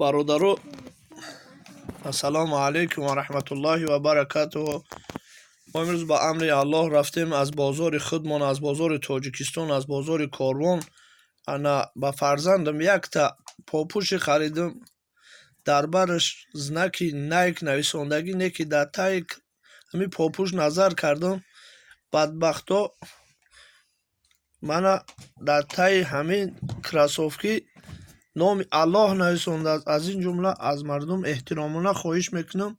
برادرو السلام علیکم و رحمت الله و برکاته. ما امروز با امر الله رفتیم از بازار خودمان، از بازار تاجیکستان، از بازار کاروان. انا با فرزندم یک تا پاپوش خریدم، در برش زنکی نیک نویسندگی نیکی در تایک همی پاپوش نظر کردم. بدبختا من در تای همین کراسوفکی نام الله نویسنده است. از این جمله از مردم احترامانه خواهش میکنم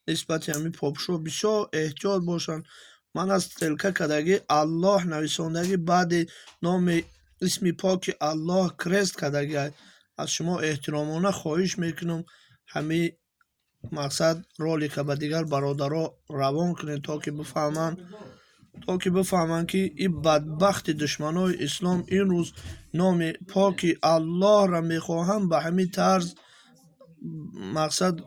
نسبت همین پاپشو بسیار احتیاط باشند. من از تلکه کدگی الله نویسندگی بعد نام اسم پاک الله کرست کدگی از شما احترامانه خواهش میکنم همین مقصد رولی که به دیگر برادرها روان کنید تا که بفهمند که این بدبخت دشمنای اسلام این روز نام پاک الله را میخواهم به همین طرز مقصد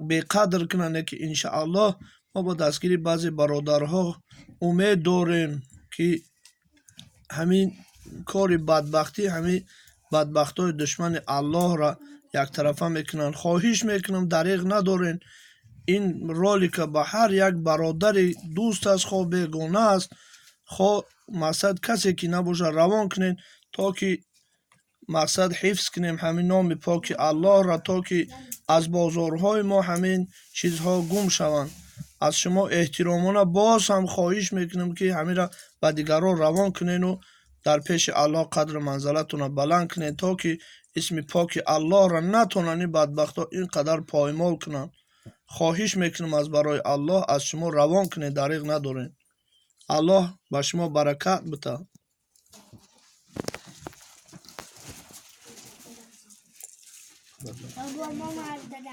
بقدر کنند که انشاءالله ما با دستگیری بعضی برادرها امید داریم که همین کار بدبختی همین بدبختای دشمن الله را یک طرفه میکنن. خواهش میکنم دریغ ندارین، این رولیک به هر یک برادر دوست است خواه بیگانه است خواه مقصد کسی که نباشه روان کنین تا که مقصد حفظ کنیم همین نام پاک الله را تا که از بازارهای ما همین چیزها گم شوند. از شما احترامانه باز هم خواهش میکنم که همین را به دیگران روان کنین و در پیش الله قدر منزلتون را بلند کنین تا که اسم پاک الله را نتونن بدبختا اینقدر پایمال کنن. خواهش میکنم از برای الله از شما روان کنین، دریغ ندارین. الله به شما برکت بده. بابا ماما از داده